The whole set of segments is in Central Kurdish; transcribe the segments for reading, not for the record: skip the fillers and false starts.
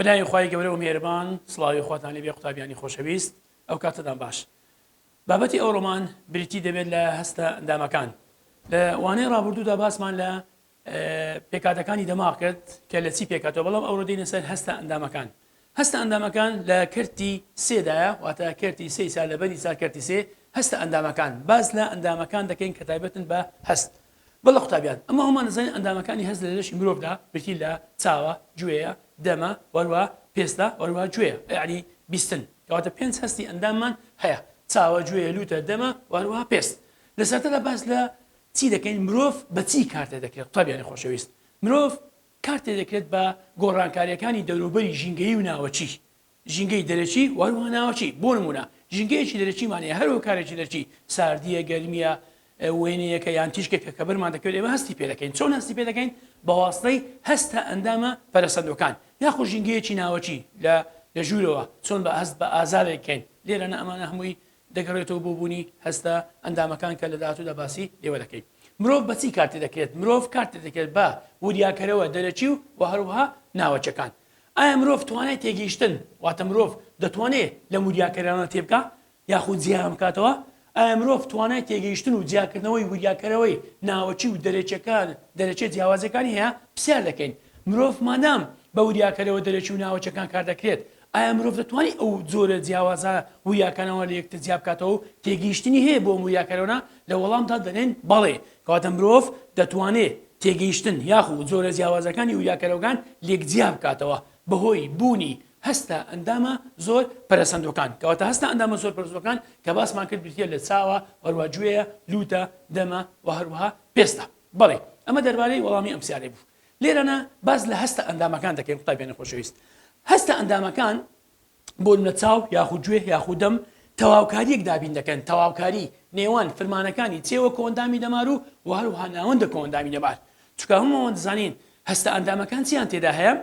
بەناوی خوای گەورە و میهرەبان سڵاوی خواتان لێبێ قوتابیانی خۆشەویست ئەو کاتتان باش بابەتی ئەو ڕۆمان بریتی دەبێت لە هەستە ئەندامەکان لە وانەی ڕابردوودا باسمان لە پێکاتەکانی دەماغ کرد کە لە چی پێکاتەوە بەڵام ئەوڕۆ دێنە سەر هەستە ئەندامەکان هەستە ئەندامەکان لە کردی سێدایە واتە کردی سێ سال لەبەری سال کردی سێ هەستە ئەندامەکان باز لە ئەندامەکان دەکەین کە تایبەتن بە هەست بەڵە قوتابیان ئەمە هەمان نزانین ئەندامەکانی هەست لە لەشی مرۆڤدا بریتی لە چاوە گوێیە دەمە وەروە پێستە وەروە گوێیە یعنی بیستن کەواتە پێنج هەستی ئەنداممان هەیە چاوە گوێیە لوتە دەمە وەروە پێست لەسەرتەدا باس لە چی دەکەین مرۆڤ بە چی کارتێ دەکرێت قوتابیانی خۆشەویست مرۆڤ کارتێ دەکرێت بە گۆڕانکاریەکانی دەوروبەری ژینگەیی و ناوەچی ژینگەی دەرەچی وەروە ناوەچی بۆ نمونە ژینگەیەکی دەرەچیمانەیە هەرو کارێکی دەرچی ساردیە گەرمیە وێنەیەکە یان تیشکێکە کە بەرمان دەکەوێت ئێمە هەستی پێ دەکەین چۆن هەستی پێ دەکەین بە واستەی هەستە ئەندامە پەرەسەندەکان یاخۆ ژینگەیەکی ناوەچی لە ژوورەوە چۆن بە هەست بە ئازارێککەین لێرەنە ئەمانە هەمووی دەگەڕێتەوە بۆ بوونی هەستە ئەندامەکان کە لە داهاتوودا باسی لێوە دەکەین مرۆڤ بەچی کارتی دەکرێت مرۆڤ کارتی دەکرێت بە وریاکەرەوە دەرەچی و هەروەها ناوەچەکان ئایا مرۆڤ توانای تێگەیشتن واتە مرۆڤ دەتوانێت لە وریاکەرانە تێبکە یاخود جیام بکاتەوە ئایا مرۆڤ توانای تێگەیشتن و جیاکردنەوەی وریاکەرەوەی ناوەچی و دەرەچەکان دەرەچێت جیاوازەکانی هەیە پرسیار دەکەین مرۆڤ مادام بە وریاکەرەوە دەرەچی و ناوەچەکان کار دەکرێت ئایا مرۆڤ دەتوانێت ئەو جۆرە جیاوازە وریاکانەوە لە یەکتر جیا بکاتەوە و تێگەیشتنی هەیە بۆ وریاکەرەوە لە وەڵامدا دەنێن بەڵێ کەواتە مرۆڤ دەتوانێت تێگەیشتن یاخود جۆرە جیاوازەکانی وریاکەرەوەکان لێک جیا بکاتەوە بەهۆی بوونی هەستە ئەندامە زۆر پەرەسەندەکان کەواتە هەستە ئەندامە زۆر پەرسەندەکان کە باسمان کرد بریتە لە چاوە وەروە گوێیە لوتە دەمە و هەروەها پێستە بەڵێ ئەمە دەربارەی وەڵامی ئەم پرسیارەی بوو لێرەنە باز لە هەستە ئەندامەکان دەکەین قوتابیانی خۆشەویست هەستە ئەندامەکان بۆ لە چاو یاخود گوێ یاخود دەم تەواوکاریەک دابین دەکەن تەواوکاری نێوان فرمانەکانی چێوە کۆندامی دەمار و هەروەها ناوەندە کۆندامی دەمار چونکە هەمووان دەزانین هەستە ئەندامەکان چیان تێدا هەیە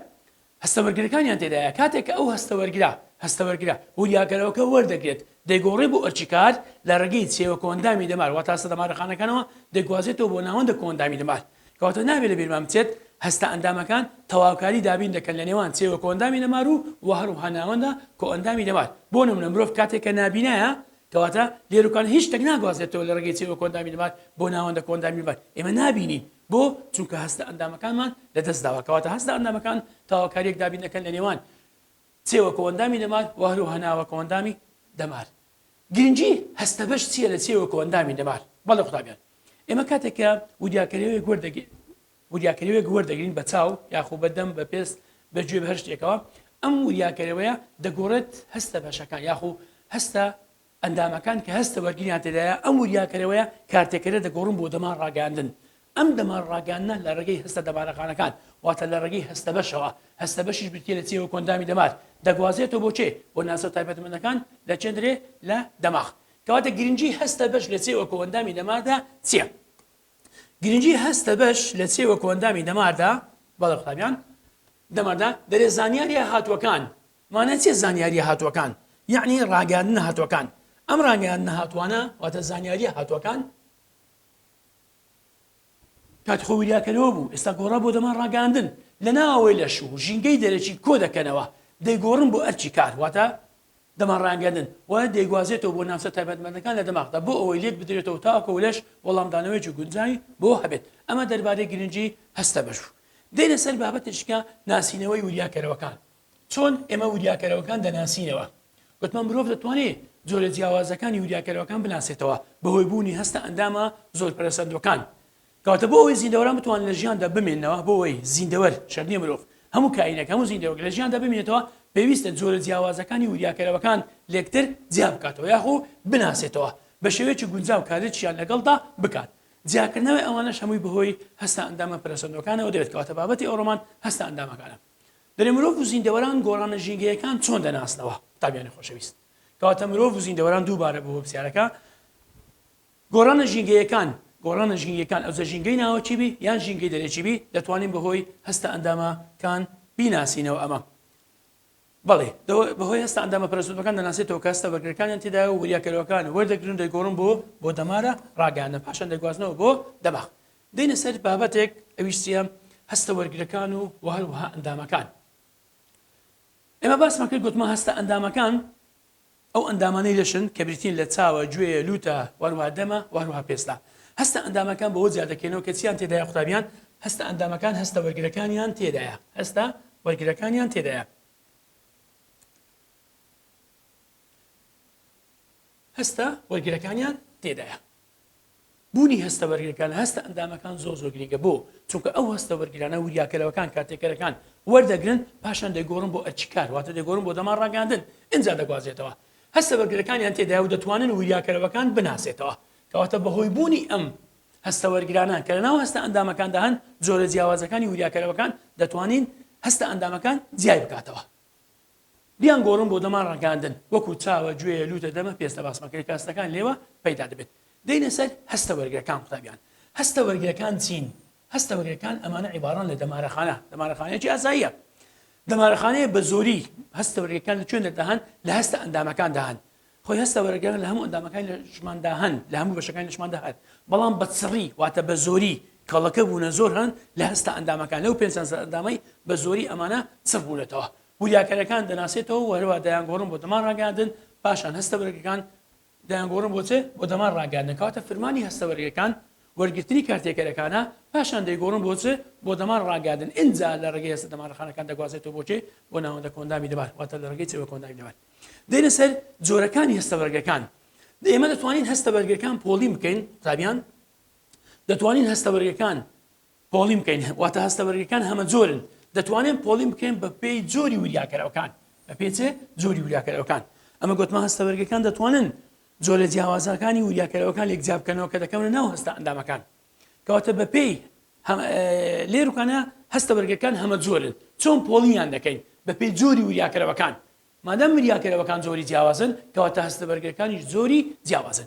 هەستەوەرگرەکانیان تێدایە کاتێک ئەو هەستەوەرگرا وریاکەرەوەکە وەردەگرێت دەیگۆڕێ بۆ ئەرچیکار لە ڕێگەی چێوە کۆندامی دەمار واتە هەستە دەمارەخانەکانەوە دەگوازێتەوە بۆ ناوەندە کۆندامی دەمار کەواتە نابێت لە بیرمان بچێت هەستە ئەندامەکان تەواوکاری دابین دەکەن لە نێوان چێوە کۆندامی دەمار و هەروەها ناوەندە کۆئەندامی دەمار بۆ نمونە مرۆڤ کاتێک کە نابینایە کەواتە لێرەکان هیچ شتێک ناگوازێتەوە لە ڕێگەی چێوە کۆندامی دەمار بۆ ناوەندە کۆندامی دەمار ئێمە نابینین بۆ چونکە هەستە ئەندامەکانمان لەدەست داوە کەواتە هەستە ئەندامەکان تەواوکاریەک دابین دەکەن لە نێوان چێوە کۆندامی دەمار و هەروەها ناوە کۆندامی دەمار گرنگی هەستە بەش چییە لە چێوە کۆندامی دەمار بەڵێ قوتابیان ئێمە کاتێککە وریاکەرەوەیەک وەردەگرین بە چاو یاخۆ بەدەم بە پێست بەگوێ بە هەر شتێکەوە ئەم وریاکەرەوەیە دەگۆڕێت هەستە بەشەکان یاخۆ هەستە ئەندامەکان کە هەستە وەرگریان تێدایە ئەم وریاکەرەوەیە کارتێکەرە دەگۆڕن بۆ دەمان ڕاگەاندن ئەم دەمان ڕاگەاندنە لە ڕێگەی هەستە دەمارەخانەکان واتە لە ڕێگەی هەستە بەشەوە هەستە بەشیش بریتە لە چێوە کۆندامی دەمار دەگوازێتەوە بۆ چێ بۆ ناسە تایبەتمەندەکان لە چێندرێ لە دەماغ کەواتە گرنگی هەستە بەش لە چێوە کۆندامی دەماردا چییە گرنگی هەستە بەش لە چێوە کۆندامی دەماردا بەڵێ قوتابیان دەماردا دەرێت زانیاریە هاتووەکان مانە چێ زانیاریە هاتووەکان یعنی ڕاگەاندنە هاتووەکان ئەم ڕاگەاندنە هاتووانە واتە زانیاریە هاتووەکان کات خۆ وریاکەرەوە بوو ئێستا گۆڕا بۆ دەمان ڕاگەاندن لە ناوەوەی لەش و ژینگەی دەرەچی کۆ دەکەنەوە دەیگۆڕن بۆ ئەرچی کار واتە دەمان ڕاگەاندن وە دەیگوازێتەوە بۆ ناوچە تایبەتمەندەکان لە دەماغدا بۆ ئەوەی لێک بدرێتەوە تاکە و لەش وەڵامدانەوەیکی گونجایی بۆ هەبێت ئەمە دەربارەی گرنگی هەستە بەش دێنە سەر بابەتێکە ناسینەوەی وریاکەرەوەکان چۆن ئێمە وریاکەرەوەکان دەناسینەوە گوتمان مرۆڤ دەتوانێت جۆرە جیاوازەکانی وریاکەرەوەکان بناسێتەوە بەهۆی بوونی هەستە ئەندامە زۆر پەرەسەندەکان کەواتە بۆ ئەوەی زیندەوەران بتوانن لە ژیاندا بمێنەوە بۆ ئەوەی زیندەوەر شەرنیە مرۆڤ هەموو کائینێک هەموو زیندەوەرێک لە ژیاندا بمێنێتەوە پێویستە جۆرە جیاوازەکانی وریاکەرەوەکان لێکتر جیا بکاتەوە یاخۆ بناسێتەوە بە شێوەیەکی گونجاو کارێکیان لەگەڵدا بکات جیاکردنەوەی ئەوانەش هەمووی بەهۆی هەستە ئەندامە پەرەسەندەکانەوە دەوێت کەواتە بابەتی ئەو ڕۆمان هەستە ئەندامەکانە دەرێ مرۆڤ و زیندەوەران گۆڕانە ژینگەیەکان چۆن دەناسنەوە قوتابیانی خۆشەویست کەواتە مرۆڤ و زیندەوەران دووبارە بۆ پرسیارەکە گۆڕانە ژینگەیەکان ئەو ژینگەی ناوەچی بی یان ژینگەی دەرەچی بی دەتوانین بەهۆی هەستە ئەندامەکان بیناسینەوە ئەمە بەڵێ بەهۆی هەستە ئەندامە پەرەسەندەکان دەناسێتەوە کە هەستە وەرگرەکانیان تێدایە و وریاکەرەوەکان وەردەگرن دەیگۆڕن بۆ دەمارە ڕاگەاندن پاشان دەگوازنەوە بۆ دەماغ دێنە سەر بابەتێک ئەویش چییە هەستە وەرگرەکان و هەروەها ئەندامەکان ئێمە باسمان کرد گوتمە هەستە ئەندامەکان ئەو ئەندامانەی لەشن کە بریتین لە چاوە گوێ لوتە وەروها دەمە وەروها پێستا هەستە ئەندامەکان بەوە زیاد دەکەنەوە کە چیان تێدایە قوتابیان هەستە ئەندامەکان هەستە وەرگرەکانیان تێدایە هەستە وەرگرەکانیان تێدایە هەستە وەرگرەکانیان تێدایە بوونی هەستە وەرگرەکان هەستە ئەندامەکان زۆر گرنگە بۆ چونکە ئەو هەستە وەرگرانە وریاکەرەوەکان کاتێکەرەکان وەردەگرن پاشان دەیگۆڕن بۆ ئەرچیکار واتە دەیگۆڕن بۆ دەمان ڕاگەاندن ئینجا دەگوازێتەوە هەستە وەرگرەکانیان تێدایە و دەتوانن وریاکەرەوەکان بناسێتەوە کەواتە بەهۆی بوونی ئەم هەستە وەرگرانان کە لەناو هەستە ئەندامەکاندا هەن جۆرە جیاوازەکانی وریاکەرەوەکان دەتوانین هەستە ئەندامەکان جیای بکاتەوە بیان گۆڕن بۆ دەمان ڕاگەاندن وەکو چاوە گوێ لوتە دەمە پێستە باسمەکەی کاستەکان لێوە پەیدا دەبێت دەینە سەر هەستە وەرگرەکان قوتابیان هەستە وەرگرەکان چین هەستە وەرگرەکان ئەمانە عیبارەن لە دەمارەخانەیەکی ئاساییە دەمارەخانەیە بە زۆری هەستە وەرگرەکان لەکوێ دەدەهەن لە هەستە ئەندامەکان داهەن خۆی هەستە وەرگرەکان لە هەموو ئەندامەکانی لەشماندا هەن لە هەموو بەشەکانی لەشماندا هەن بەڵام بەچڕی واتە بە زۆری کەڵەکە بوونە زۆر هەن لە هەستە ئەندامەکان لەو 500 ئەندامەی بە زۆری ئەمانە چڕ بوونەتەوە وریاکەرەکان دەناسێتەوە وەرەوە دەیانگۆڕن بۆ دەمان ڕاگەاندن پاشان هەستە وەرگرەکان دەیانگۆڕن بۆچێ بۆ دەمان ڕاگەاندن کەواتە فرمانی هەستە وەرگرەکان وەرگرتنی کارتێکەرەکانە پاشان دەیگۆڕن بۆچێ بۆ دەمان ڕاگەاندن ئینجا لە ڕێگەی هەستە دەمارەخانەکان دەگوازێتەوە بۆچێ بۆ ناوەندە کۆندامی دەبات واتە لە ڕێگەی چێوە کۆندامی دەبات دێنە سەر جۆرەکانی هەستە وەرگرەکان ئێمە دەتوانین هەستە وەرگرەکان پۆڵی بکەین قوتابیان دەتوانین هەستە وەرگرەکان پۆڵی بکەین واتە هەستە وەرگرەکان هەمە جۆرن دەتوانین پۆڵی بکەین بە پێی جۆری وریاکەرەوەکان بە پێی جۆری وریاکەرەوەکان ئەمە گوتمان هەستە وەرگرەکان دەتوانن جۆرە جیاوازەکانی وریاکەرەوەکان لێکجیا بکەنەوە کە دەکەونە ناو هەستە ئەندامەکان کەواتە بە پێی لێروکانە هەستە وەرگرەکان هەمە جۆرن چۆن پۆڵیان دەکەین بە پێی جۆری وریاکەرەوەکان مادام وریاکەرەوەکان جۆری جیاوازن کەواتە هەستە وەرگرەکانیش جۆری جیاوازن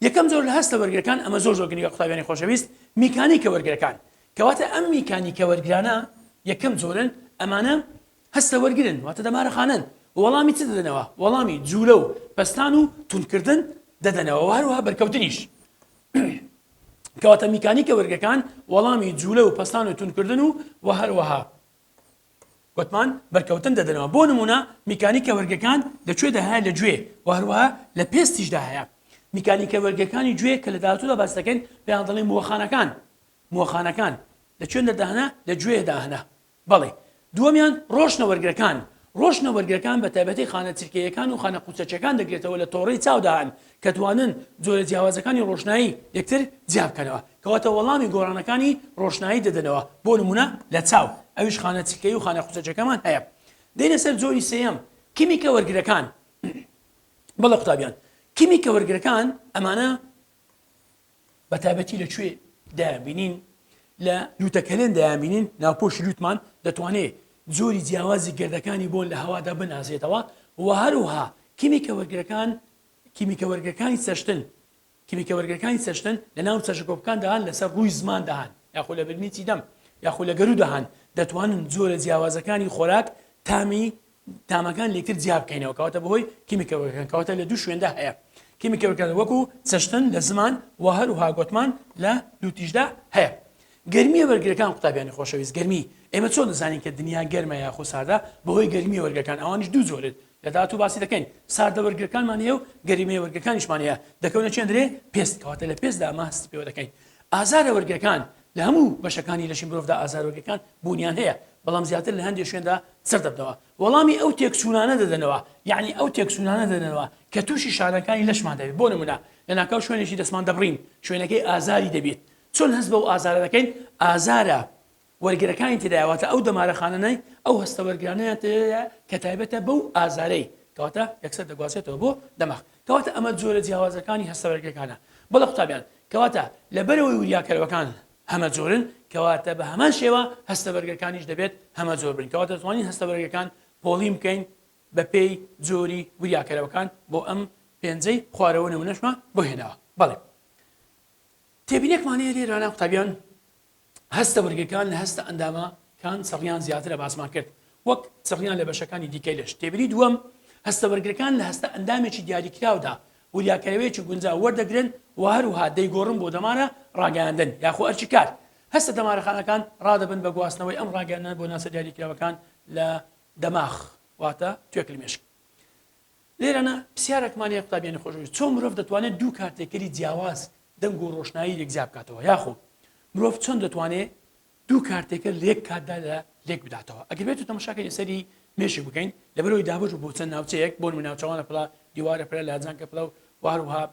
یەکەم جۆر لە هەستە وەرگرەکان ئەمە زۆر گرنگە قوتابیانی خۆشەویست میکانیکە وەرگرەکان کەواتە ئەم میکانیکە وەرگرانە یەکەم جۆرن ئەمانە هەستە وەرگرن واتە دەمارەخانن وەڵامی چ دەدەنەوە وەڵامی جوولە و پەستان و تونکردن دەدەنەوە هەروەها بەرکەوتنیش کەواتە میکانیکە وەرگەکان وەڵامی جوولە و پەستان و تونکردن و هەروەها گوتمان بەرکەوتن دەدەنەوە بۆ نمونە میکانیکە وەرگەکان لەکوێ دەهەیە لە گوێ و هەروەها لە پێستیشدا هەیە میکانیکە وەرگەکانی گوێ کە لە داهاتوودا باس دەکەین پێیان دەڵێن مووەخانەکان لەکوێ دەداهەنە لە گوێ داهەنە بەڵێ دووەمیان ڕۆشنە وەرگرەکان ڕۆشنە وەرگرەکان بە تایبەتی خانە چرکەیەکان و خانە قوچەکان دەگرێتەوە لە تۆڕەی چاوداهن کە توانن جۆرە جیاوازەکانی ڕۆشنایی یەکتر جیا بکەنەوە کەواتە وەڵامی گۆڕانەکانی ڕۆشنایی دەدەنەوە بۆ نمونە لە چاو ئەویش خانە چرکەی و خانە قوچەکەمان هەیە دێنە سەر جۆری سێیەم کیمیکە وەرگرەکان بەڵێ قوتابیان کیمیکە وەرگرەکان ئەمانە بە تایبەتی لەکوێ دایانبینین لە لوتەکەلێن دایانبینین ناوپۆشی لوتمان دەتوانێت جۆری جیاوازی گردەکانی بۆن لە هەوادا بناسێتەوە و هەروها کیمیکە وەرگرەکانی چەشتن لە ناو چەشکۆپکان داهان لەسەر ڕووی زمان داهان یاخۆ لە برمیتی دەم یاخۆ لە گەرو داهان دەتوانن جۆرە جیاوازەکانی خۆراک تامەکان لێکتر جیا بکەینەوە کەواتە بەهۆی کیمیکە وەرگرەکان کەواتە لە دوو شوێندا هەیە کیمیکە وەرگرەکان وەکو چەشتن لە زمان و هەروها گوتمان لە لوتیشدا هەیە گەرمیە وەرگرەکان قوتابیانی خۆشەویست گەرمی ئێمە چۆن دەزانین کە دنیا گەرمە یاخۆ ساردا بەهۆی گەرمیە وەرگەکان ئەوانش دوو زۆرن لە داهاتوو باسی دەکەین ساردە وەرگەکانمان هەیە و گەرمیە وەرگەکانیشمان هەیە دەکەونە چێندرێ پێست کەواتە لە پێستدا ئەمە هەست پێوە دەکەین ئازارە وەرگەکان لە هەموو بەشەکانی لەشی مرۆڤدا ئازار وەرگەکان بوونیان هەیە بەڵام زیاتر لە هەندێک شوێندا چڕ دەبنەوە وەڵامی ئەو تێکچوونانە دەدەنەوە یعنی ئەو تێکچوونانە دەدەنەوە کە تووشی شارەکانی لەشمان دەبێت بۆ نمونە لە ناکاو شوێنێکی دەستمان دەبڕین شوێنەکەی ئازاری دەبێت چۆن هەست بەو ئازارە دەکەین ئازارە وەرگرەکانی تێدایەوەتە ئەو دەمارەخانەی ئەو هەستە وەرگرانەیە کە تایبەتە بەو ئازارەی کەواتە یەکسەر دەگوازێتەوە بۆ دەماغ کەواتە ئەمە جۆرە جیاوازەکانی هەستە وەرگرەکانە بەڵێ قوتابیان کەواتە لەبەرەوەی وریاکەرەوەکان هەمە جۆرن کەواتە بە هەمان شێوە هەستە وەرگرەکانیش دەبێت هەمە جۆر بن کەواتە دەتوانین هەستە وەرگرەکان پۆڵی بکەین بە پێی جۆری وریاکەرەوەکان بۆ ئەم پێنجەی خوارەوە نمونەشمە بۆ هێناوە بەڵێ تێبینێکمانەیە لێرانە قوتابیان هەستە وەرگەکان لە هەستە ئەندامەکان چڕیان زیاترە باسمان کرد وەک چڕیان لە بەشەکانی دیکەی لەش تێبینی دووەم هەستە وەرگەکان لە هەستە ئەندامێکی دیاریکراودا وریاکەرەوەیەکی گونجاو وەردەگرن و هەروها دەیگۆڕن بۆ دەمارە ڕاگەاندن یاخۆ ئەرچیکار هەستە دەمارەخانەکان ڕادەبن بە گواستنەوەی ئەم ڕاگەاندنە بۆ ناسە دیاریکراوەکان لە دەماغ واتە توێکلی مێشک. لێرەنە پرسیارێکمان لێ قوتابیانی خۆشەویست، چۆن مرۆڤ دەتوانێت دوو کارتێکەری جیاواز دەنگ و ڕۆشنایی یەکجیا بکاتەوە، یاخۆ مرۆڤ چۆن دەتوانێت دوو کارتێکە لە یەک کاتدا لە لێک بداتەوە. ئەگەر بێت تەماشاکە لەسەری مێشک بکەین لەبەرەوەی دابش بۆ چەند ناوچەیەک بۆ ناوچەوانە پڵا دیوارە پلە لاجانکە پڵە و واروها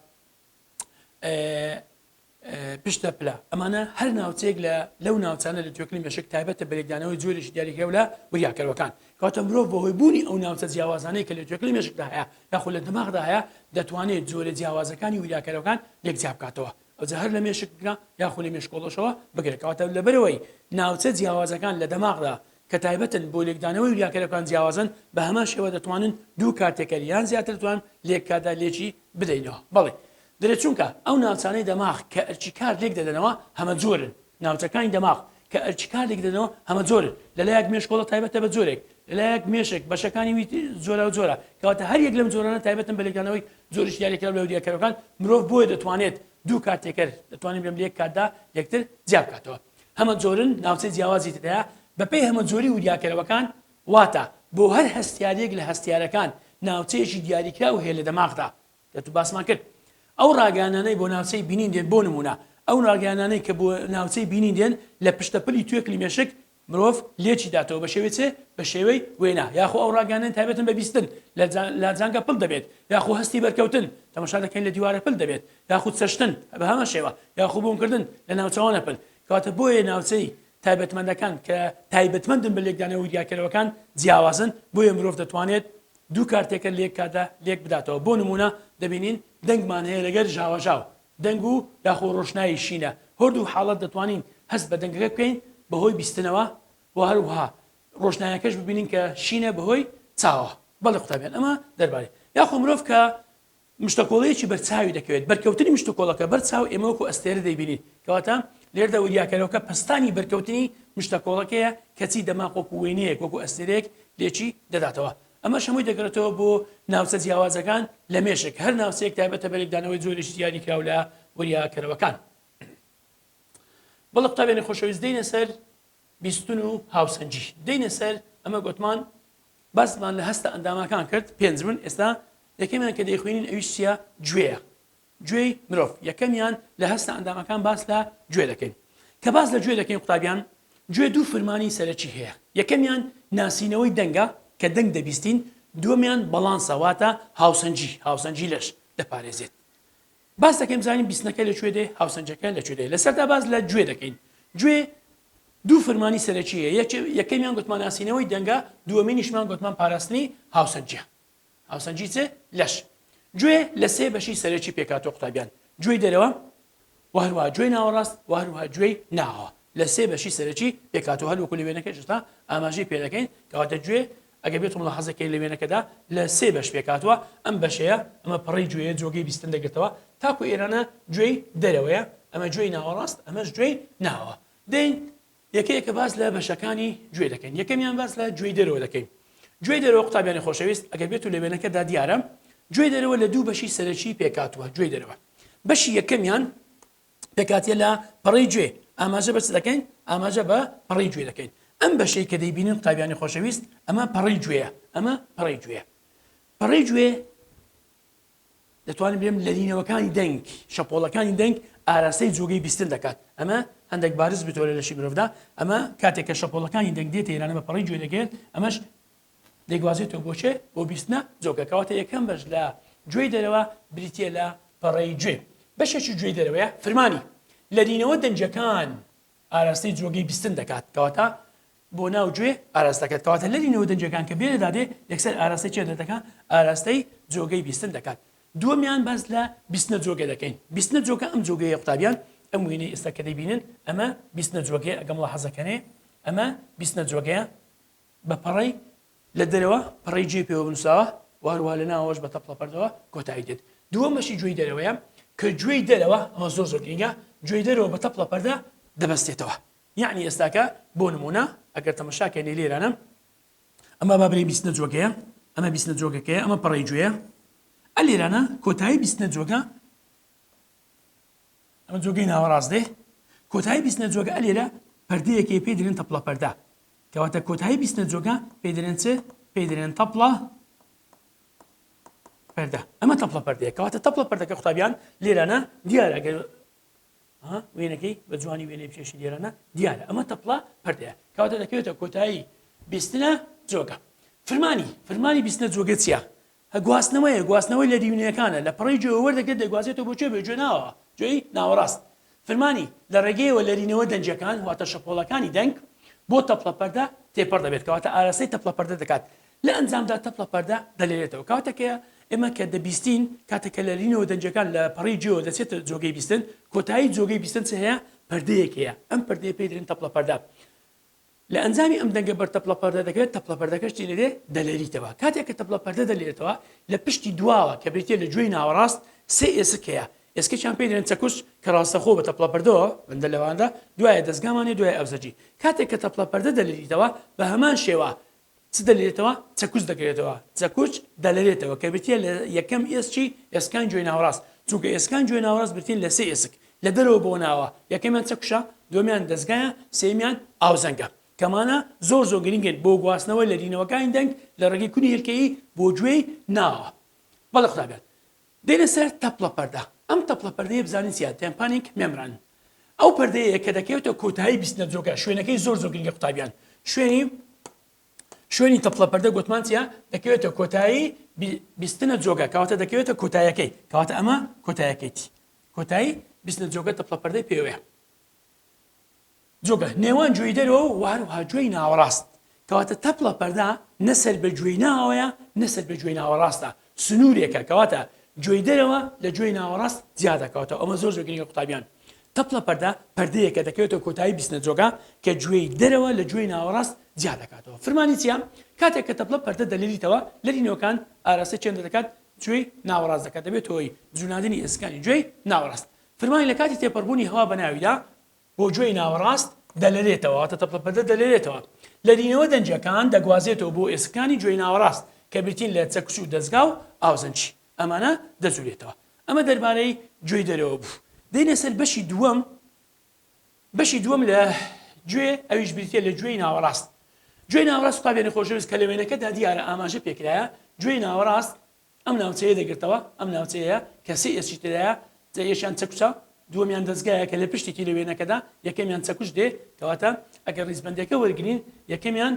پشتە پلە ئەمانە هەر ناوچەیەک لەو ناوچانە لە توێکلی مێشک تایبەتە بەلێکدانەوەی جۆرێکی دیاریکرا لە وریاکەرەوەکان کاتە مرۆڤ بەهۆی بوونی ئەو ناوچە جیاوازانەی کە لە توێکلی مێشکدا هەیە یاخۆ لە دماغدا هەیە دەتوانێت جۆرە جیاوازەکانی وریاکەرەوەکان یەکجیا بکاتەوە. ئەوجا هەر لە مێشکگرا یاخۆ لە مێشکۆڵەشەوە بگرێتەوە لەبەرەوەی ناوچە جیاوازەکان لە دماغدا کە تایبەتن بۆ لێکدانەوەی وریاکەرەوەکان جیاوازن بە هەمان شێوە دەتوانن دوو کارتێکەری یان زیاتر دەتوان لێک کاتدا لێکی بدەینەوە. بەڵێ دەرێت چونکە ئەو ناوچانەی دەماغ کە ئەرچی کار لێک دەدەنەوە هەمە جۆرن، ناوچەکانی دەماغ کە ئەرچی کار لێک دەدەنەوە هەمە جۆرن، لەلایەک مێشکۆڵە تایبەتە بە جۆرێک، لەلایەک مێشک بەشەکانی جۆرە و جۆرە کەواتە هەر یەک لەم جۆرانە تایبەتن بە لێکدانەوەی زۆریش دیاریکرا لە وریاکەرەوەکان مرۆڤ بۆیە دەتوانێت دوو کارتێکەر دەتوانین بێم لە یەک کاتدا یەکتر جیا بکاتەوە. هەمە جۆرن ناوچەی جیاوازی تدایە بەپێی هەمە جۆری وریاکەرەوەکان واتە بۆ هەر هەستیارێک لە هەستیارەکان ناوچەیەکی دیاریکرا و هەیە لە دەماغدا کە تو باسمان کرد. ئەو ڕاگەیانانەی بۆ ناوچەی بینین دێن بۆ نمونە ئەو ڕاگەیانانەی کە بۆ ناوچەی بینین دێن لە پشتەپلی توێکلی مێشک مرۆڤ لێکی داتەوە بە شێوەی چێ بە شێوەی وێنە یاخۆ ئەو ڕاگەیانەی تایبەتن بە بیستن لە جانگە پڵ دەبێت یاخۆ هەستی بەرکەوتن تەماشا دەکەین لە دیوارە پڵ دەبێت یاخود چەشتن بە هەمە شێوە یاخۆ بۆمکردن لە ناوچەوانە پڵ کەواتە بۆیە ناوچەی تایبەتمەندەکان کە تایبەتمەندن بە لێکدانەوەی وریاکەرەوەکان جیاوازن بۆیە مرۆڤ دەتوانێت دوو کارتێکە لێک کاتدا لێک بداتەوە. بۆ نمونە دەبینین دەنگمان هەیە لەگەر ژاوەژاو دەنگ و یاخۆ ڕۆشنایی شینە هەردوو حاڵەت دەتوانین هەست بە دەنگەکە بکەین بەهۆی بیستنەوە و هەروەها ڕۆشنایەکەش ببینین کە شینە بەهۆی چاوە. بەڵێ قوتابیان ئەمە دەربارەی یاخۆ مرۆڤ کە مشتەکۆڵەیەکی بەرچاوی دەکەوێت بەرکەوتنی مشتەکۆڵەکە بەرچاو ئێمە وەکو ئەستێرە دەیبینین کەواتە لێردا وریاکەرەوەکە پستانی بەرکەوتنی مشتەکۆڵەکەیە کەچی دەماغ وەکو وێنەیەک وەکو ئەستێرەیەک لێکی دەداتەوە. ئەمە شەمووی دەگرێتەوە بۆ ناوچە جیاوازەکان لە مێشک هەر ناوچەیەک تایبەتە بە لێکدانەوەی زۆریش دیاریکراو لە وریاکەرەوەکان. بەڵێ قوتابیانی خۆشەویست دەینە سەر بیستن و هاوسەنجی دەینە سەر ئەمە گوتمان باسمان لە هەستە ئەندامەکان کرد پێنجمن ئێستا یەکەمیان کە دەیخوێنین ئەویش چیە گوێیە گوێی مرۆڤ یەکەمیان لە هەستە ئەندامەکان باس لە گوێ دەکەین کە باس لە گوێ دەکەین قوتابیان گوێ دوو فرمانی سەرەکی هەیە یەکەمیان ناسینەوەی دەنگە کە دەنگ دەبیستین دووەمیان بەڵانسە واتە هاوسەنجی لەش دەپارێزێت. باس دەکەیم زانین بیستنەکە لەکوێ دێ هاوسەنجەکە لەکوێ دێ لەسەردا باس لە گوێ دەکەین گوێ دوو فرمانی سەرەکیە یەکەمیان گوتمان ناسینەوەی دەنگە دووەمینیشمان گوتمان پاراستنی هاوسەنجە هاوسەنجی چێ لەش گوێ لە سێ بەشی سەرەکی پێکاتەوە قوتابیان گوێی دەرەوە و هەروەها گوێی ناوەڕاست و هەروەها گوێی ناوە لە سێ بەشی سەرەکی پێکاتەوە هەر وەکو لە وێنەکەش تا ئاماژەی پێ دەکەین کەواتە گوێ ئەگەر بێت ملاحەزەکەی لە وێنەکەدا لە سێ بەش پێکاتەوە ئەم بەشەیە ئەمە پڕی گوێیە جۆگەی بیستن دەگرێتەوە تاکو ئێرانە گوێی دەرەوەیە ئەمە گوێی ناوەڕاست ئەمەش گوێی ناوە دەین یەکەیەکە باس لە بەشەکانی گوێ دەکەین یەکەمیان باس لە گوێی دەرەوە دەکەین گوێی دەرەوە قوتابیانی خۆشەویست ئەگەر بێت لە وێنەکەدا دیارە گوێی دەرەوە لە دوو بەشی سەرەکی پێکاتوە گوێی دەرەوە بەشی یەکەمیان پێکاتیە لە پڕی گوێ ئاماژە بەچ دەکەین ئاماژە بە پڕی گوێ دەکەین ئەم بەشەی کە دەیبینین قوتابیانی خۆشەویست ئەمە پڕی گوێیە ئەمە پڕی گوێ پڕی گوێ دەتوانین بێم لە لینەوەکانی دەنگ شەپۆڵەکانی دەنگ ئاراستەی جۆگەی بیستن دەکات ئەمە هەندێک بارز بتۆرە لەشی مرۆڤدا ئەمە کاتێک کە شەپۆڵەکانی دەنگ دێتە ئێرانە بە پڕی گوێ دەگێت ئەمەش دەیگوازێتەوە بۆچێ بۆ بیستنە جۆگە کەواتە یەکەم بەش لە گوێی دەرەوە بریتیە لە پڕی گوێ بەشێکی گوێی دەرەوەیە فرمانی لە لینەوە دەنجەکان ئاراستەی جۆگەی بیستن دەکات کەواتە بۆ ناو گوێ ئاراست دەکات کەواتە لە لینەوە دەنجەکان کە بێرە دادێ یەکسەر ئاراستەی چێ دەکات ئاراستەی جۆگەی بیستن دەکات دووەمیان باس لە بیستنە جۆگە دەکەین بیستنە جۆگە ئەم جۆگەیە قوتابیان ئەم وێنەی ئێستا کە دەیبینن ئەمە بیستنە جۆگەیە ئەگەم ملاحەزەکەنێ ئەمە بیستنە جۆگەیە بە پەڕەی لە دەرەوە پڕی گوێ پێوە بنووساوە و هەروەها لە ناوەش بە تەپڵە پەردەوە کۆتایی دێت دووەم بەشی گوێی دەرەوەیە کە گوێی دەرەوە ئەمە زۆر زۆر گرنگە گوێی دەرەوە بە تەپڵە پەردە دەبەستێتەوە یعنی ئێستاکە بۆ نمونە ئەگەر تەماشاکەی لێرانە ئەمە بابرێ بیستنە جۆگەیە ئەمە بیستنە جۆگەکەیە ئەمە پڕی گوێیە ئەلێرانە کۆتایی بیستنە جۆگە ئەمە جۆگەی ناوەڕاست دێ کۆتایی بیستنە جۆگە ئەلێرە پەردەیەکی پێ دێنن تەپڵە پەردە کەواتە کۆتایی بیستنە جۆگە پێ دێنن چ پێی دەڵێن تەپڵە پەردە. ئەمە تەپڵە پەردەیە کەواتە تەپڵە پەردەکە قوتابیان لێرانە دیارە وێنەکەی بە جوانی وێنەی پێشی لێرانە دیارە ئەمە تەپڵە پەردەیە کەواتە دەکەوێتە کۆتایی بیستنە جۆگە. فەرمانی بیستنە جۆگە چییە؟ گواستنەوەی لە دیونیەکانە لە پڕی جۆ وەردەکرێت دەگوازێتەوە بۆ چێ بێ ناوە جۆی ناوەڕاست. فەرمانی لە ڕێگەیەوە لەرینەوە دەنجەکان واتە شەپۆڵەکانی دەنگ بۆ تەپڵە پەردە تێپەڕ دەبێت کەواتە ئاراستەی تەپڵە پەردە دەکات لە ئەنجامدا تەپڵە پەردە دەلێرێتەوە کاتێکە ئێمە کە دەبیستین کاتێکە لەرینەوە دەنجەکان لە پەڕی جۆ دەچێتە جۆگەی بیستن کۆتایی جۆگەی بیستن چ هەیە پەردەیەک هەیە ئەم پەردەیە پێی دەڵێن تەپڵە پەردە. لە ئەنجامی ئەم دەنگە بەر تەپڵە پەردە دەکەوێت تەپڵە پەردەکەشتی لێرێ دەلێریتەوە کاتێک کە تەپڵە پەردە دەلێرێتەوە لە پشتی دواوە کە بریتێ لە گوێی ناوەڕاست سێ ئێسک هەیە ئێسکەیان پێی دەڵێن چەکوش کە ڕاستەخۆ بە تەپڵە پەردەوە بەندە لەواندا دوایە دەستگامانێ دوای ئەوزەجی کاتێک کە تەپڵە پەردە دەلێریتەوە بە هەمان شێوە چ دەلێتەوە چەکوش دەکرێتەوە چەکوچ دەلێرێتەوە کە بریتە لە یەکەم ئێسکی ئێسکان گوێی ناوەڕاست چونکە ئێسکان گوێی ناوەڕاست برتین لە سێ ئێسک لە دەرەوە بۆ ناوە یەکەمیان چەکوشە دووەمیان دەستگایە سێمیان ئاوزەنگە کەمانە زۆر گرنگن بۆ گواستنەوەی لە دینەوەکانی دەنگ لە ڕێگەی کونی هێلکەیی بۆ گوێی ناوە. بەڵێ قوتابیان دێنە سەر تەپڵە پەردە ئەم تەپڵە پەردەیە بزانین چیە تێمپانیک مێمبران ئەو پەردەیە کە دەکەوێتە کۆتایی بیستنە جۆگە شوێنەکەی زۆر گرنگە قوتابیان شوێنی تەپڵە پەردە گوتمان چیە دەکەوێتە کۆتایی بیستنە جۆگە کەواتە دەکەوێتە کۆتاییەکەی کەواتە ئەمە کۆتاییەکەیتی کۆتایی بیستنە جۆگە تەپڵە پەردەی پێوەیە جۆگە نێوان گوێی دەرەوە وهروها گوێی ناوەڕاست کەواتە تەپڵە پەردە نەسەر بە گوێی ناوەیە نەسەر بە گوێی ناوەڕاستە سنوورێکە کەواتە گوێی دەرەوە لە گوێی ناوەڕاست زیادەکەواتە ئەمە زۆر گرنگە قوتابیان. تەپڵە پەردە پەردەیەکە دەکەوێتە کۆتایی بیستنە جۆگە کە گوێی دەرەوە لە گوێی ناوەڕاست زیاد دەکاتەوە. فەرمانی چیە؟ کاتێک کە تەپڵە پەردە دەلێریتەوە لەرینەوەکان ئاراستەی چێن دەکات گوێی ناوەڕاست دەکات دەبێت هۆی جوڵاندنی ئێسکانی گوێی ناوەڕاست. فەرمانی لە کاتی تێپەڕبوونی هەوا بە ناویدا بۆ گوێی ناوەڕاست دەلێرێتەوە واتە تەپڵە پەردە دەلێرێتەوە لەرینەوە دەنجەکان دەگوازێتەوە بۆ ئێسکانی گوێی ناوەڕاست کە بریتین لە چەکوش و دەستگا و ئاوزەنجی ئەمانە دەجوڵێتەوە. ئەمە دەربارەی گوێی دەرەوە بوو. دێنە سەر بەشی دووەم لە گوێ ئەویش بریتێ لە گوێی ناوەڕاست. گوێی ناوەڕاست قوتابیانی خۆشەویست کە لە وێنەکەدا دیارە ئاماژە پێکرایە گوێی ناوەڕاست ئەم ناوچەیە دەگرتەوە ئەم ناوچەیە کە سێ ئێسکی ترایە یەکیان چەکوچە دووەمیان دەستگایە کە لە پشتێکی لە وێنەکەدا یەکەمیان چەکوش دێ کەواتە ئەگەر ڕیزبەندەکە وەرگرین یەکەمیان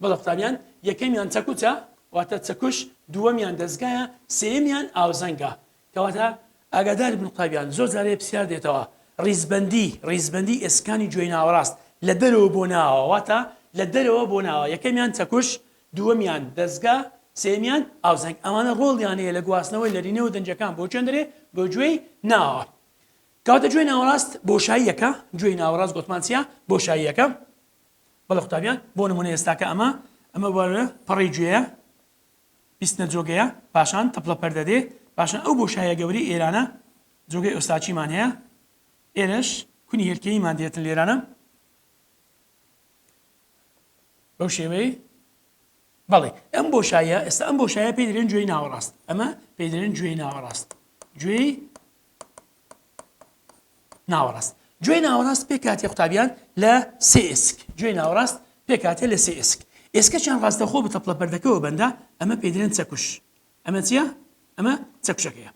بەڵێ قوتابیان یەکەمیان چەکوچە واتە چەکوش دووەمیان دەستگایە سێمیان ئاوزەنگە کەواتە ئاگادار بن قوتابیان زۆر جارێ پرسیار دێتەوە ڕیزبەندی ئێسکانی گوێی ناوەڕاست لە دەرەوە بۆ ناوە واتە لە دەرەوە بۆ ناوە یەکەمیان چەکوش دووەمیان دەستگا سێمیان ئاوزەنگ ئەمانە ڕۆڵیانەیە لە گواستنەوەی لەرینەوە دەنجەکان بۆ چێندرێ بۆ گوێی ناوە. کەواتە گوێی ناوەڕاست بۆشاییەکە گوێی ناوەڕاست گوتمان چیە بۆشاییەکە بەڵێ قوتابیان بۆ نمونە ئێستاکە ئەمە وەرە پەڕی گوێیە بیستنە جۆگەیە پاشان تەپڵە پەردە دێ پاشان ئەو بۆشاییە گەوری ئێرانە جۆگەی ئۆستاچیمان هەیە ئێرەش کونی هێلکەییمان دێتن لێرانە بەو شێوەی بەڵێ ئەم بۆشاییە ئێستا ئەم بۆشاییە پێی دەڵێن گوێی ناوەڕاست ئەمە پێی دەڵێن گوێی ناوەڕاست گوێی ناوەڕاست گوێی ناوەڕاست پێکاتێ قوتابیان لە سێ ئێسک گوێی ناوەڕاست پێکاتێ لە سێ ئێسک ئێسکەچیان ڕاستەخۆ بە تەپڵە پەردەکەەوە بەندە ئەمە پێی دەڵێن چەکوش ئەمە چییە؟ ئەمە چەکوشەکەیە.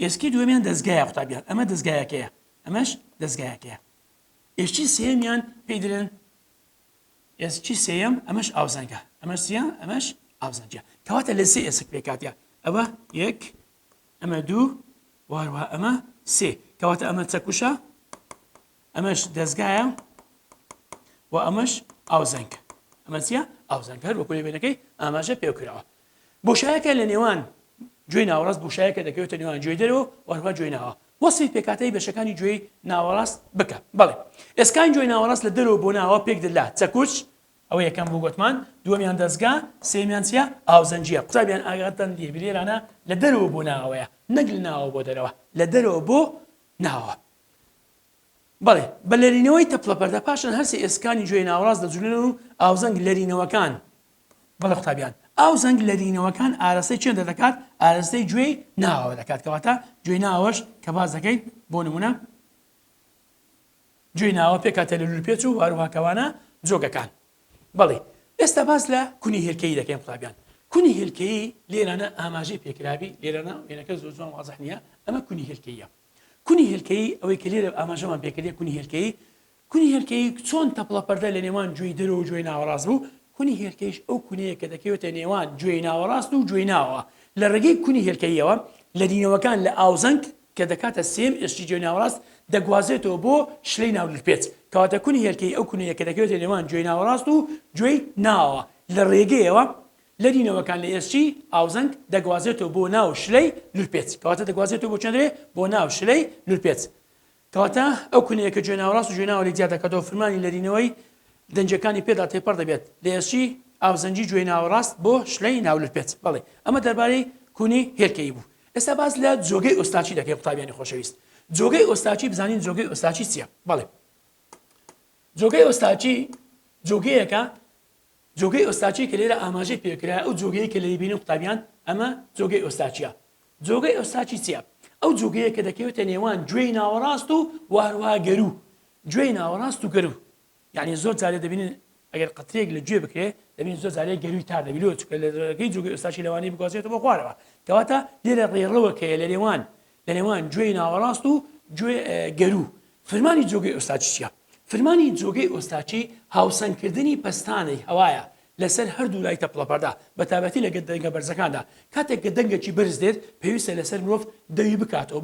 ئێسکی دووەمیان دەستگایە قوتابیان ئەمە دەستگایەکەیە ئەمەش دەستگایەکەیە. ئێسکی سێمیان پێی دەڵێن ئێسکی سێیەم ئەمەش ئاوزەنگە ئەمەش چییە؟ ئەمەش ئاوزەنجە کەواتە لە سێ ئێسک پێکاتە ئەوە یەک ئەمە دوو واروها ئەمە سێ کەواتە ئەمە چەکوشە ئەمەش دەستگایە و ئەمەش ئاوزەنگە ئەمە چییە؟ ئاوزەنگە هەر وەکو لە وێنەکەی ئاماژە پێکراوە. بۆشایەکە لە نێوان گوێی ناوەڕاست بۆشایەکە دەکەوێتە نێوان گوێی دەرەوە وەروها گوێی ناوە وەسفی پێکاتەی بەشەکانی گوێی ناوەڕاست بکە. بەڵێ ئێسکان گوێی ناوەڕاست لە دەرەوە بۆ ناوە پێک دەلا چەکوچ ئەوە یەکەم بوو گوتمان دووەمیان دەستگا سێمیان چییە؟ ئاوزەنجیە. قوتابیان ئاگاتان لێرانە لە دەرەوە بۆ ناوەیە نەک لە ناوە بۆ دەرەوە لە دەرەوە بۆ ناوە. بەڵێ بە لەرینەوەی تەپڵە پەردە پاشان هەرسی ئێسکانی گوێی ناوەڕاست دەجوڵێن و ئاوزەنگ لەرینەوەکان بەڵێ قوتابیان ئاوزەنگ لەرینەوەکان ئاراستەی چێن دەکات ئاراستەی گوێی ناوە دەکات کەواتە گوێی ناوەش کە باز دەکەین بۆ نمونە گوێی ناوە پێکاتە لە لولپێچ و هەروها کەوانە جۆگەکان. بەڵێ ئێستا باس لە کونی هێلکەیی دەکەین قوتابیان. کونی هێلکەیی لێرانە ئاماژەی پێکراوی لێرانە وێنەکە زۆر جوان واضح نییە ئەمە کونی هێلکەییە. کونی هێلکەیی ئەوەی کە لێرە ئاماژەمان پێکردێ کونی هێلکەیی چۆن تەپڵە پەردە لە نێوان گوێی دەرەوە و گوێی ناوەڕاست بوو. کونی هێلکەیش ئەو کونەیە کە دەکەوێتە نێوان گوێی ناوەڕاست و گوێی ناوە لە ڕێگەی کونی هێلکەییەوە لە دینەوەکان لە ئاوزەنگ کە دەکاتە سێم ئشتی گوێی ناوەڕاست دەگوازێتەوە بۆ شلەی ناولپێت کەواتە کونی هێلکەی ئەو کونەیە کە دەکەوێتە نێوان گوێی ناوەڕاست و گوێی ناوە لە ڕێگەیەوە لە دینەوەکان لە ئێستی ئاوزەنگ دەگوازێتەوە بۆ ناو شلەی لولپێت کەواتە دەگوازێتەوە بۆ چەندرێ بۆ ناو شلەی لولپێت کەواتە ئەو کونەیە کە گوێی ناوەڕاست و گوێی ناوە لێ زیاد دەکاتەوە فەرمانی لەرینەوەی دەنجەکانی پێدا تێپەڕ دەبێت لە ئێستی ئاوزەنجی گوێی ناوەڕاست بۆ شلەی ناو لولپێت. بەڵێ ئەمە دەربارەی کونی هێلکەیی بوو. ئێستا باس لە جۆگەی ئۆستاچی دەکەی قوتابیانی خۆشەویست. جۆگەی ئۆستاچی بزانین جۆگەی ئۆستاچی چییە؟ بەڵێ جۆگەی ئۆستاچی جۆگەیەکە جۆگەی ئۆستاچی کە لێرە ئاماژەی پێکرا ئەو جۆگەی کە لە بینی قوتابیان ئەمە جۆگەی ئۆستاچیە. جۆگەی ئۆستاچی چییە؟ ئەو جۆگەیە کە دەکەوێتە نێوان گوێی ناوەڕاست و واروها گەرو گوێی ناوەڕاست و گەرو یعنی زۆر جارێ دەبینن ئەگەر قەترێک لە گوێ بکرێ دەبین زۆر جارێ گەروی تار دەبیلۆ چکە لە ڕێگەی جۆگەی ئۆستاچی لەوانەیە بگوازێتەوە بۆ خوارەوە کەواتە لێرە ڕێڕەوەکەیە لە نێوان گوێی ناوەڕاست و گوێ گەرو. فەرمانی جۆگەی ئۆستاچی چییە؟ فەرمانی جۆگەی ئۆستاچی هاوسەنگکردنی پەستانەی هەوایە لەسەر هەردوو لای تەپڵەپەردا بە تایبەتی لە دەنگە بەرزەکاندا کاتێک کە دەنگێکی بەرز دێت پێویستە لەسەر مرۆڤ دەوی بکاتەوە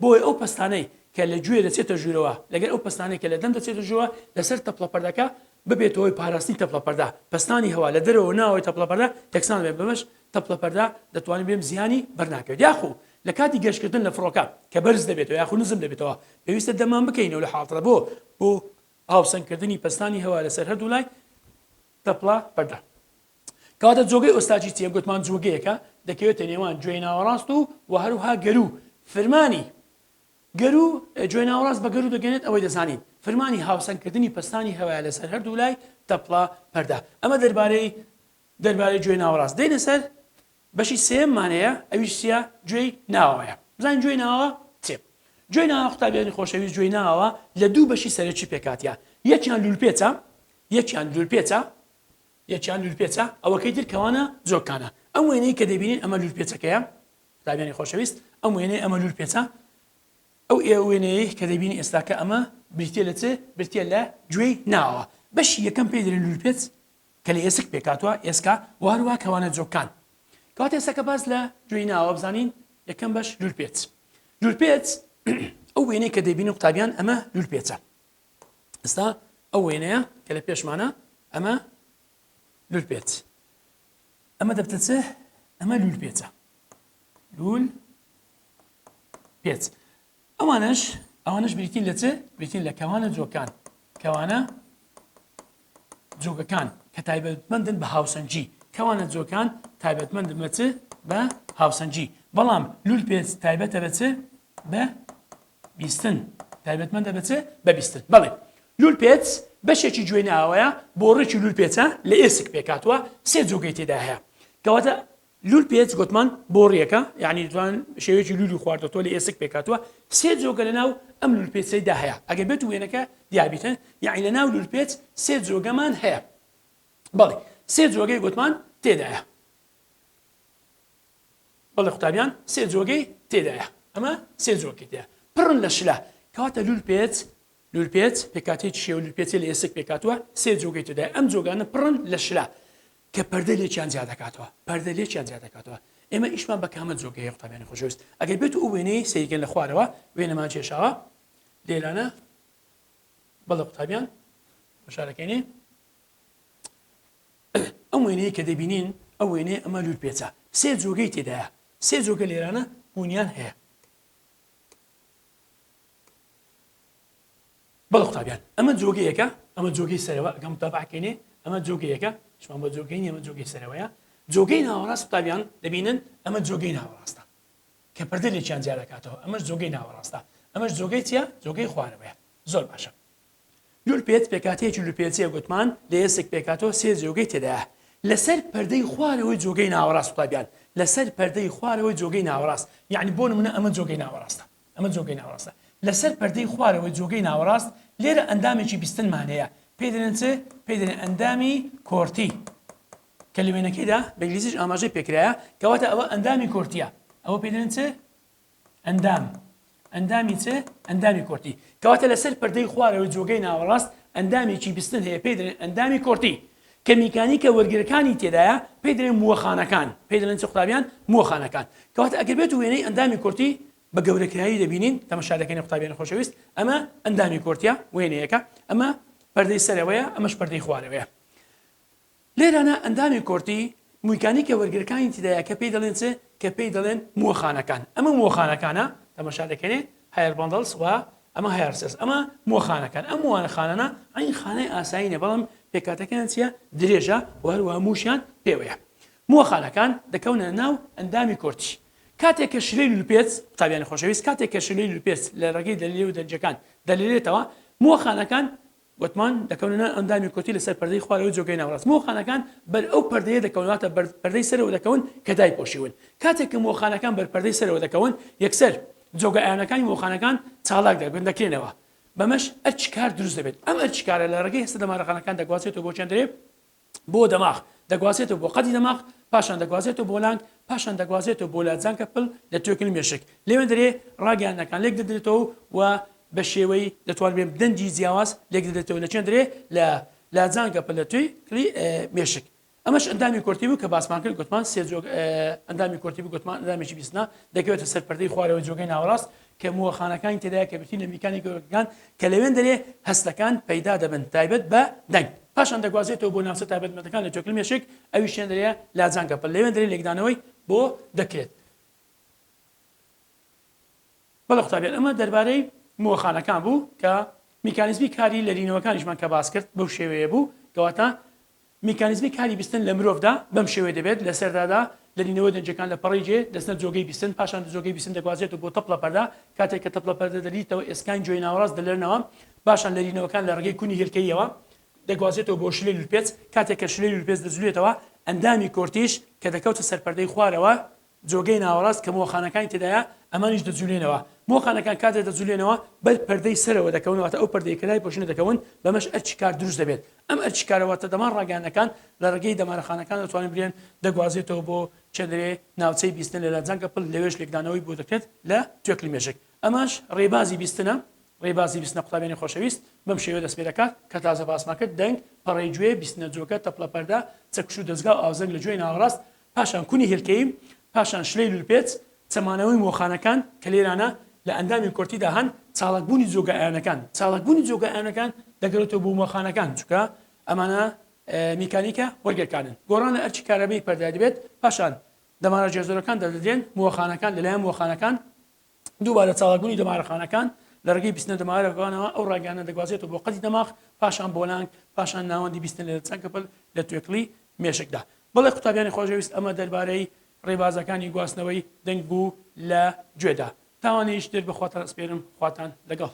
بۆی ئەو پەستانەی کە لە گوێ دەچێتە ژوورەوە لەگەر ئەو پەستانەی کە لە دەم دەچێتە ژوورەوە لەسەر تەپڵەپەردەکە ببێتەوەی پاراستنی تەپڵەپەردا پەستانی هەوا لە دەرەوە ناوەی تەپڵەپەردا یەکسان بێت بەمەش تەپڵەپەردا دەتوانین بێم زیانی بەرناکەوێت یاخو لە کاتی گەشتکردن لە فڕۆکە کە بەرز دەبێتەوە یاخو نزم دەبێتەوە پێویستە دەمان بکەینەوە لە حاڵترە بۆ هاوسەنگکردنی پەستانی هەوا لەسەر هەردوو لای تەپڵەپەردا. کەواتە جۆگەی ئۆستاچی چییە؟ گوتمان جۆگەیەکە دەکەوێتە نێوان گوێی ناوەڕاست و هەروها گەرو. فەرمانی گەرو گوێی ناوەڕاست بە گەرو دەگەنێت ئەوەی دەزانین فەرمانی هاوسەنگکردنی پەستانی هەوایە لەسەر هەردوو لای تەپڵەپەردا. ئەمە دەربارەی گوێی ناوەڕاست دێنە سەر بەشی سێممانەیە ئەویش چییە؟ گوێی ناوەیە. بزانین گوێی ناوە چێ؟ گوێی ناوە قوتابیانی خۆشەویست گوێی ناوە لە دوو بەشی سەرەکی پێکاتیە یەکیان لولپێچە ئەوەکەی تر کەوانە جۆکانە. ئەم وێنەی کە دەبینین ئەمە لولپێچەکەیە قوتابیانی خۆشەویست ئەم وێنەی ئەمە لولپێچە ئەو وێنەیە کە دەبینی ئێستاکە ئەمە بریتە لە چ؟ بریتە لە گوێی ناوە. بەشی یەکەم پێی دەڵێن لولپێچ کە لە ئێسک پێکاتوە ئێسکا هەروها کەوانە جۆکان. کەواتە ئێستاکە باس لە گوێی ناوە بزانین یەکەم بەش لولپێچ ئەو وێنەی کە دەبینی قوتابیان ئەمە لولپێچە. ئێستا ئەو وێنەیە کە لە پێشمانە ئەمە لولپێچ ئەمە دەبتە چ؟ ئەمە لولپێچە لولپێچ ئەوانش بریتین لە چ؟ بریتین لە کەوانە جۆکان کەوانە جۆگەکان کە تایبەتمەندن بە هاوسەنگی کەوانە جۆکان تایبەتمەندن بە چ؟ بە هاوسەنگی. بەڵام لولپێچ تایبەتە بە چ؟ بە بیستن تایبەتمەندە بە چ؟ بە بیستن. بەڵێ لولپێچ بەشێکی گوێی ناوەیە بۆ ڕێکی لولپێچە لە ئێسک پێکاتوە سێ جۆگەی تێدا هەیە کەواتە لولپێچ گوتمان بۆ ڕێەکە یعنی دوان شێوەیەکی لولی خواردەوە لە ئێسک پێکاتوە سێ جۆگە لە ناو ئەم لولپێچەیدا هەیە ئەگەر بێت وێنەکە دیابیتن یعنی لە ناو لولپێچ سێ جۆگەمان هەیە. بەڵێ سێ جۆگەی گوتمان تێدایە. بەڵێ قوتابیان سێ جۆگەی تێدایە ئەمە سێ جۆگەی تێدایە پڕن لە شلە کەواتە لولپێچ پێکاتێکی شێوە لولپێچی لە ئێسک پێکاتوە سێ جۆگەی تێدایە ئەم جۆگانە پڕن لە شلە کە پەردە لێکیان زیاد دەکاتەوە. ئێمە ئیشمان بە کامە جۆگەیە قوتابیانی خۆشەویست ئەگەر بێت ئەو وێنەی سەیرگەن لە خوارەوە وێنەمان کێشاوە لێرانە بەڵێ قوتابیان بەشارەکەینێ ئەم وێنەیە کە دەبینین ئەو وێنەیە ئەمە لولپێچە سێ جۆگەی تێدایە سێ جۆگە لێرانە بوونیان هەیە. بەڵێ قوتابیان ئەمە جۆگەیەکە ئەمە جۆگەی سەرەوە ئەگەم تابعکەینێ ئەمە جۆگەیەکە شمان بۆ جۆگەی ئەمە جۆگەی سەرەوەیە. جۆگەی ناوەڕاست قوتابیان دەبینن ئەمە جۆگەی ناوەڕاستە کە پەردە لێکیان زیاد دەکاتەوە ئەمەش جۆگەی ناوەڕاستە ئەمەش جۆگەی چییە؟ جۆگەی خوارەوەیە. زۆر باشە. لولپێچ پێکاتەیەکی لولپێچیە گوتمان لە ئێسک پێکاتەوە سێ جۆگەی تێدایە لەسەر پەردەی خوارەوەی جۆگەی ناوەڕاست قوتابیان لەسەر پەردەی خوارەوەی جۆگەی ناوەڕاست یعنی بۆ نمونە ئەمە جۆگەی ناوەڕاستە لەسەر پەردەی خوارەوەی جۆگەی ناوەڕاست لێرە ئەندامێکی بیستنمان هەیە پێی دەڵێن چ پێی دەڵێن ئەندامی کۆرتی کە لە وێنەکەیدا بە ئینگلیزیش ئاماژەی پێکرایە کەواتە ئەوە ئەندامی کۆرتیە ئەوە پێی دەڵێن چ ئەندام ئەندامی چ ئەندامی کۆرتی کەواتە لەسەر پەردەی خوارەوە جۆگەی ناوەڕاست ئەندامێکی بیستن هەیە پێی دەڵێن ئەندامی کۆرتی کە میکانیکە وەرگرەکانی تێدایە پێی دەڵێن مووەخانەکان پێی دەڵێن چ قوتابیان مووەخانەکان کەواتە ئەگەر بێت وێنەی ئەندامی کۆرتی بە گەورەکرایی دەبینین تەماشا دەکەین قوتابیان خۆشەویست ئەمە ئەندامی کۆرتیە وێنەیەکە ئەمە پەردەی سەرەوەیە ئەمەش پەردەی خوارەوەیە لێرانە ئەندامی کۆرتی میکانیکە وەرگرەکانی تێدایە کە پێی دەڵێن چ کە پێی دەڵێن مووەخانەکان ئەمە مووەخانەکانە تەماشا دەکەین هایر باندڵس و ئەمە هایرسس ئەمە مووەخانەکان ئەم مووەخانانە ئەین خانەی ئاساییە بەڵام پێکاتەکان چیە درێژە و هەروەها مووشیان پێوەیە مووەخانەکان دەکەونە ناو ئەندامی کۆرتی کاتێک کە شلەی لوپێت قوتابیانی خۆشەویست کاتێک کە شلەی لوپێت لە ڕێگەی دەرلێ و دەرجەکان دەلێتەوە مووەخانەکان وتمان دەکەونە ئەندامی کۆرتی لەسەر پەردەی خوارەوە جۆگەی ناوەڕاست مووەخانەکان بەر ئەو پەردەیە دەکەوناتە پەردەی سەرەوە دەکەون کە دایپۆشیون کاتێک کە مووەخانەکان بەر پەردەی سەرەوە دەکەون یەکسەر جۆگە ئایانەکانی مووەخانەکان چالاک دەکرێنەوە بەمەش ئەرچکار دروست دەبێت ئەم ئەرچکارە لە ڕێگەی هەستە دەمارەخانەکان دەگوازێتەوە بۆ چەند دەرێ بۆ دەماغ دەگوازێتەوە بۆ قەدی دەماغ پاشان دەگوازێتەوە بۆ لانگ پاشان دەگوازێتەوە بۆ لاجانکە پڵ لە توێکلی مێشک لێوێ دەرێ ڕاگەیانەکان لێک دەدرێتەوە و بە شێوەی دەتوانێت دەنجی جیاواز لێک دەدرێتەوە لە چەند دەرێ لە لاجانکە پڵ لە توێکلی مێشک ئەمەش ئەندامی کۆرتی بوو کە باسمان کرد گوتمان سێ ئەندامی کۆرتی بوو گوتمان ئەندامێکی بیستنا دەکەوێتە سەر پەردەی خوارەوە جۆگەی ناوەڕاست کە مووەخانەکانی تێدایە کە بتین لە میکانی گەورەکان کە لەوێن دەرێ هەستەکان پەیدا دەبن تایبەت بە دەنگ پاشان دەگوازێتەوە بۆ ناوچە تایبەتمەندەکان لە توێکلی مێشک ئەویشیان دەرێ لاجانکە پڵ لەوێن دەرێ لێکدانەوەی بۆ دەکرێت بەڵێ قوتابیان ئەمە دەربارەی مووەخانەکان بوو کە میکانیزمی کاری لەرینەوەکانیشمان کە باس کرد بەو شێوەیە بوو کەواتە میکانیزمی کاری بیستن لە مرۆڤدا بەم شێوەیە دەبێت لە سەردادا لەرینەوە دەنجەکان لە پەڕی جێ دەستنە جۆگەی بیستن پاشان جۆگەی بیستن دەگوازێت بۆ تەپڵە پەردا کاتێک کە تەپڵە پەردە دەریتەوە ئێسکان جۆی ناوەڕاست دەلێرنەوە پاشان لەرینەوەکان لە ڕێگەی کونی هێلکەیەوە دەگوازێتەوە بۆ شلەی لوپێت کاتێک کە شلەی لوپێت دەزولێتەوە ئەندامی کۆرتیش کە دەکەوتە سەر پەردەی خوارەوە جۆگەی ناوەڕاست کە مووەخانەکانی تێدایە ئەمانیش دەجولێنەوە مووەخانەکان کاتێک دەجولێنەوە بەر پەردەی سەرەوە دەکەونەوەتە ئەو پەردەی کەلای پۆشنە دەکەون بەمەش ئەرچکار دروست دەبێت ئەم ئەرچکارەوەتە دەمان ڕاگەیانەکان لە ڕێگەی دەمارەخانەکان دەتوانین برێن دەگوازێتەوە بۆ چەندرێ ناوچەی بیستن لە لاجانکە پڵ لەوێش لێکدانەوەی بۆ دەکرێت لە توێکلی مێژک ئەمەش ڕێبازی بیستنە ڕێبازی بیستنە قوتابیانی خۆشەویست بەم شێوە دەست پێ دەکات کە تازە باسمان کرد دەنگ پەڕەی گوێ بیستنە جۆگە تەپڵە پەردا چەکش و دەستگا و ئاوزەنگ لە گوێی ناوەڕاست پاشان کونی هێلکەی پاشان شلەی لوپێت چەمانەوەی مووەخانەکان کە لێرانە لە ئەندامی کۆرتیدا هەن چاڵکبوونی جۆگە ئایانەکان چاڵکبوونی جۆگە ئایانەکان دەگەڕێتەوە بۆ مووەخانەکان چونکە ئەمانە میکانیکە وەرگێکانن گۆڕانە ئەرچی کارەبەی پەردا دەبێت پاشان دەمارە جێزۆرەکان دەدرێن مووەخانەکان لەلایەن مووەخانەکان دووبارە چاڵکبوونی دەمارەخانەکان لە ڕێگەی بیستنە دەمارەکانەوە ئەو ڕاگەیانە دەگوازێتەوە بۆ قەدی دەماغ پاشان بۆ لانگ پاشان ناوەندی بیستن لە چەندکە پڵ لە توێکلی مێشکدا بەڵێ قوتابیانی خۆشەویست ئەمە دەربارەی ڕێبازەکانی گواستنەوەی دەنگ بوو لە گوێدا تاوانیش دێت بەخواتان ئەسپێرم خواتان لەگەڵ